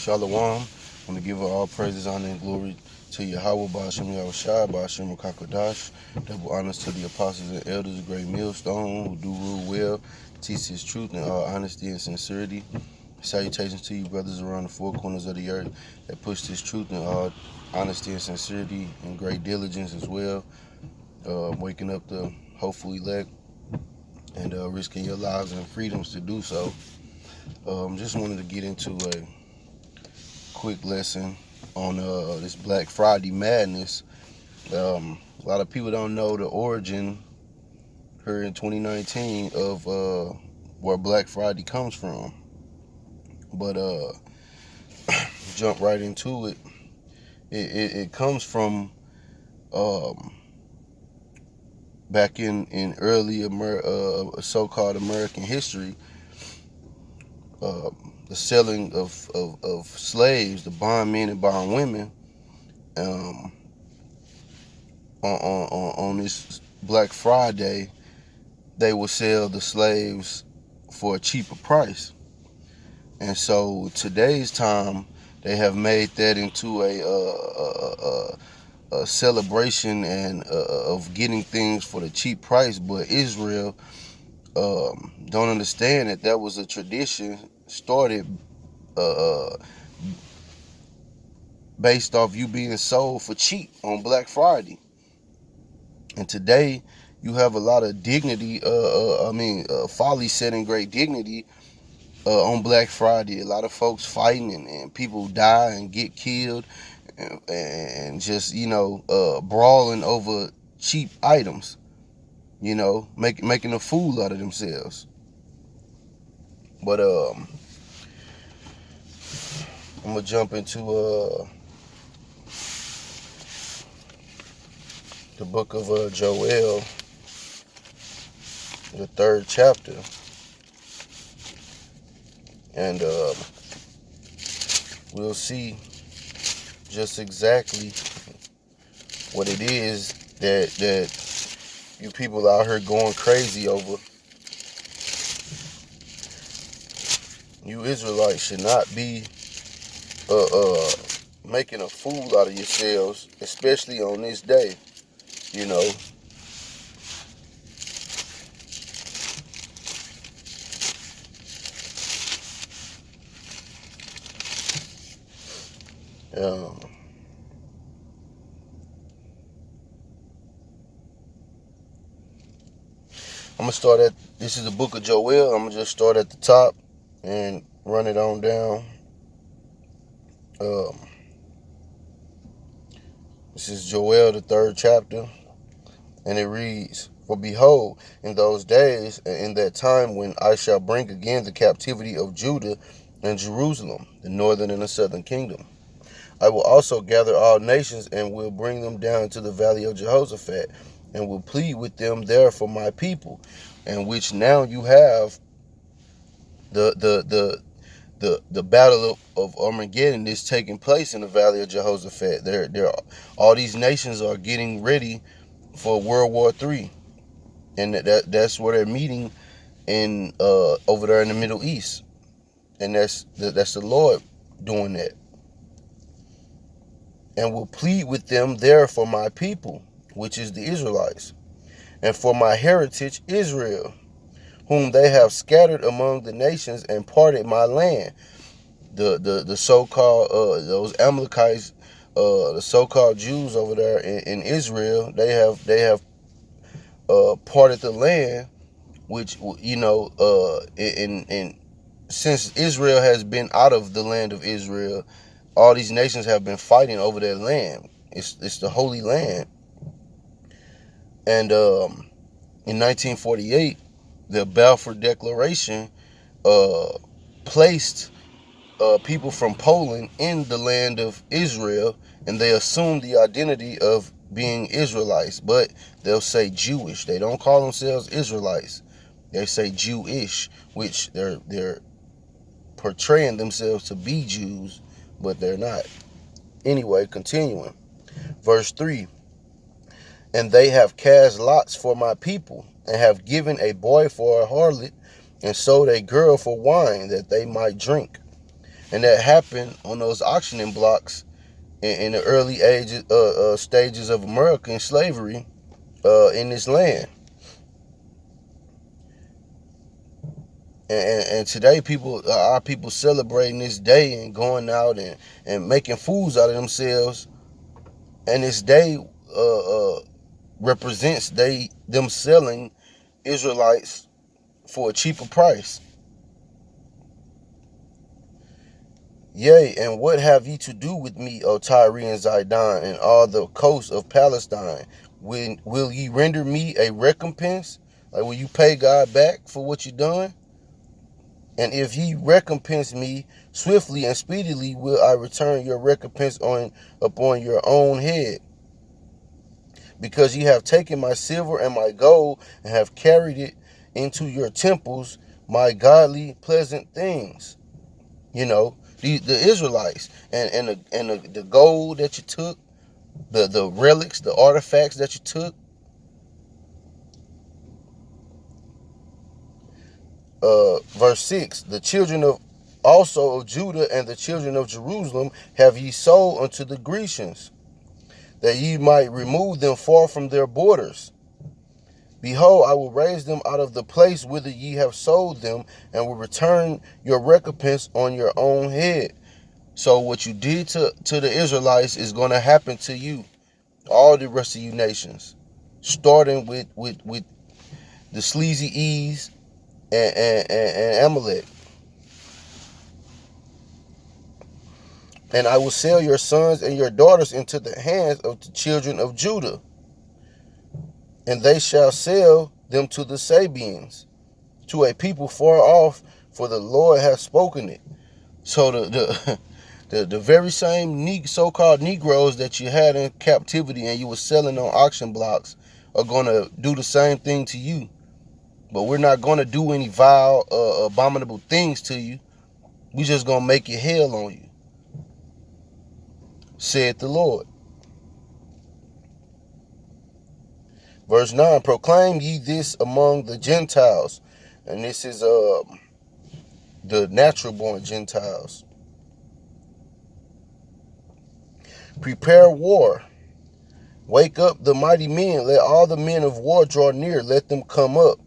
Shalom. I want to give all praises, honor, and glory to Yahweh, Ba'ashem Yahushua, Ba'ashem Rakakodash. Double honors to the apostles and elders of Great Millstone who do rule well, teach his truth in all honesty and sincerity. Salutations to you, brothers around the four corners of the earth that push this truth in all honesty and sincerity and great diligence as well. Waking up the hopeful elect and risking your lives and freedoms to do so. Just wanted to get into a quick lesson on this Black Friday madness. A lot of people don't know the origin here in 2019 of where Black Friday comes from. But jump right into it. It comes from back in early so-called American history. The selling of slaves, the bondmen and bondwomen, on this Black Friday, they would sell the slaves for a cheaper price. And so today's time, they have made that into a celebration and of getting things for the cheap price. But Israel don't understand that was a tradition started based off you being sold for cheap on Black Friday. And today you have a lot of dignity, folly set in great dignity on Black Friday. A lot of folks fighting and people die and get killed and just, brawling over cheap items, making a fool out of themselves. But I'm going to jump into the book of Joel, the 3rd chapter. And we'll see just exactly what it is that you people out here going crazy over. You Israelites should not be making a fool out of yourselves, especially on this day, I'm going to start this is the book of Joel. I'm going to just start at the top and run it on down. This is Joel, the 3rd chapter, and it reads, "For behold, in those days and in that time when I shall bring again the captivity of Judah and Jerusalem, the northern and the southern kingdom, I will also gather all nations and will bring them down to the valley of Jehoshaphat, and will plead with them there for my people," and which now you have the battle of Armageddon is taking place in the valley of Jehoshaphat. All these nations are getting ready for World War III, and that's where they're meeting in over there in the Middle East, and that's the Lord doing that. "And will plead with them there for my people, which is the Israelites, and for my heritage Israel, whom they have scattered among the nations and parted my land." The so-called those Amalekites, the so-called Jews over there in Israel, they have parted the land, which in since Israel has been out of the land of Israel, all these nations have been fighting over their land. It's the Holy Land. And in 1948, the Balfour Declaration placed people from Poland in the land of Israel, and they assumed the identity of being Israelites, but they'll say Jewish. They don't call themselves Israelites. They say Jewish, which they're portraying themselves to be Jews, but they're not. Anyway, continuing. Verse 3, "And they have cast lots for my people, and have given a boy for a harlot, and sold a girl for wine, that they might drink. And that happened on those auctioning blocks in the early stages of American slavery in this land. And today, our people celebrating this day and going out and making fools out of themselves. And this day represents them selling Israelites for a cheaper price. Yea, and what have ye to do with me, O Tyre and Zidon, and all the coasts of Palestine? Will ye render me a recompense? Like, will you pay God back for what you done? And if ye recompense me swiftly and speedily, will I return your recompense upon your own head. Because ye have taken my silver and my gold, and have carried it into your temples, my godly, pleasant things. You know, the Israelites and the gold that you took, the relics, the artifacts that you took. Verse 6, the children of also of Judah and the children of Jerusalem have ye sold unto the Grecians, that ye might remove them far from their borders. Behold, I will raise them out of the place whither ye have sold them, and will return your recompense on your own head. So what you did to the Israelites is going to happen to you, all the rest of you nations, starting with the sleazy E's and Amalek. And I will sell your sons and your daughters into the hands of the children of Judah, and they shall sell them to the Sabeans, to a people far off, for the Lord hath spoken it. So the very same so-called Negroes that you had in captivity and you were selling on auction blocks are going to do the same thing to you. But we're not going to do any vile, abominable things to you. We just going to make it hell on you, said the Lord. Verse 9, proclaim ye this among the Gentiles. And this is the natural-born Gentiles. Prepare war. Wake up the mighty men. Let all the men of war draw near. Let them come up.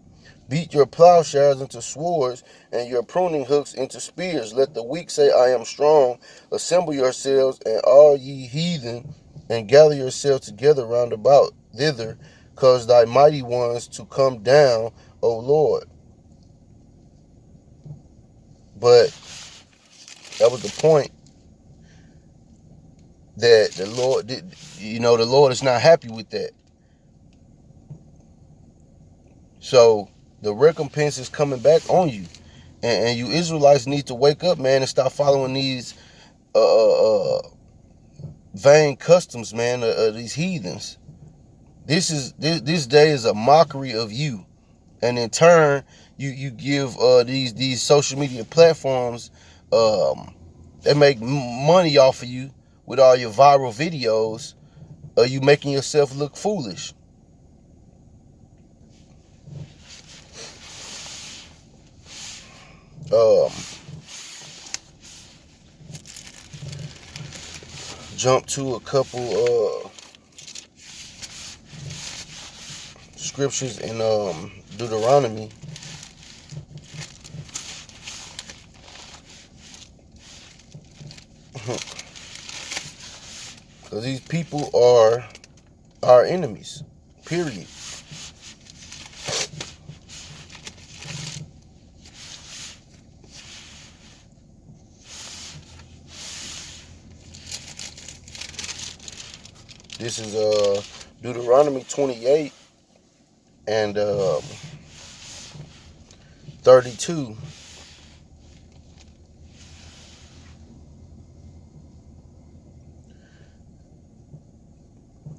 Beat your plowshares into swords, and your pruning hooks into spears. Let the weak say, I am strong. Assemble yourselves, and all ye heathen, and gather yourselves together round about thither, cause thy mighty ones to come down, O Lord. But that was the point, that the Lord did. The Lord is not happy with that. So the recompense is coming back on you, and you Israelites need to wake up, man, and stop following these vain customs, man, these heathens. This day is a mockery of you, and in turn, you give these social media platforms, they make money off of you with all your viral videos. You making yourself look foolish. Jump to a couple scriptures in Deuteronomy. Because these people are our enemies, period. This is Deuteronomy 28 and 32.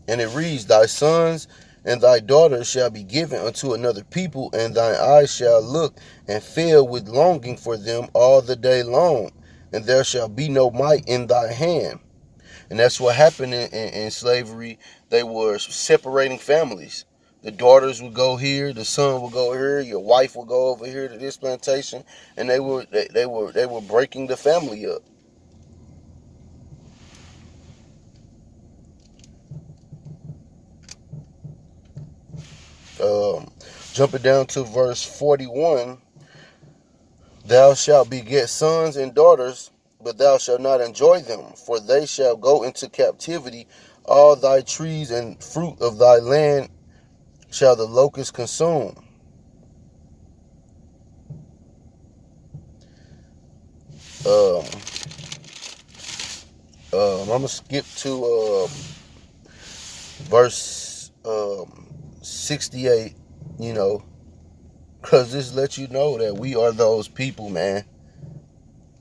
And it reads, thy sons and thy daughters shall be given unto another people, and thine eyes shall look and fail with longing for them all the day long, and there shall be no might in thy hand. And that's what happened in slavery. They were separating families. The daughters would go here, the son would go here, your wife would go over here to this plantation, and they were breaking the family up. Jumping down to verse 41, thou shalt beget sons and daughters, but thou shalt not enjoy them, for they shall go into captivity. All thy trees and fruit of thy land shall the locust consume. I'm gonna skip to verse 68. Because this lets you know that we are those people, man.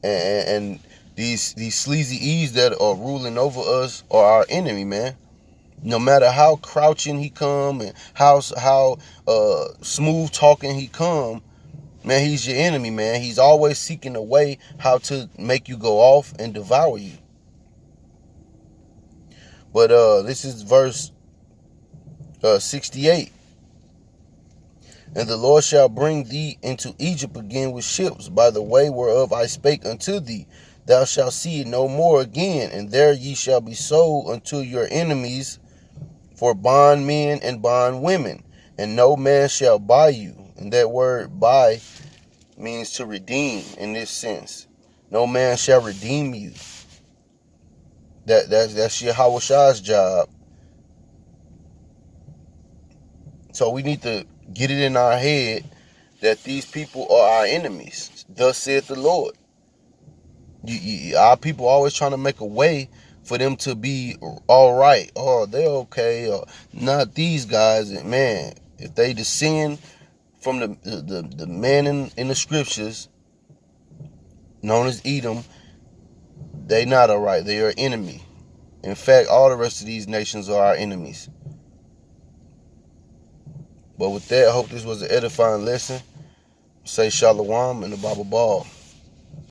And these sleazy E's that are ruling over us are our enemy, man. No matter how crouching he come and how smooth talking he come, man, he's your enemy, man. He's always seeking a way how to make you go off and devour you. But this is verse 68. And the Lord shall bring thee into Egypt again with ships, by the way whereof I spake unto thee. Thou shalt see it no more again, and there ye shall be sold unto your enemies for bondmen and bondwomen, and no man shall buy you. And that word buy means to redeem in this sense. No man shall redeem you. That's Yahweh Shah's job. So we need to get it in our head that these people are our enemies. Thus saith the Lord. Our people always trying to make a way for them to be all right. Oh, they're okay. Or not these guys. And man, if they descend from the man in the scriptures known as Edom, they not all right. They are enemy. In fact, all the rest of these nations are our enemies. But with that, I hope this was an edifying lesson. Say shalom and the Bible ball.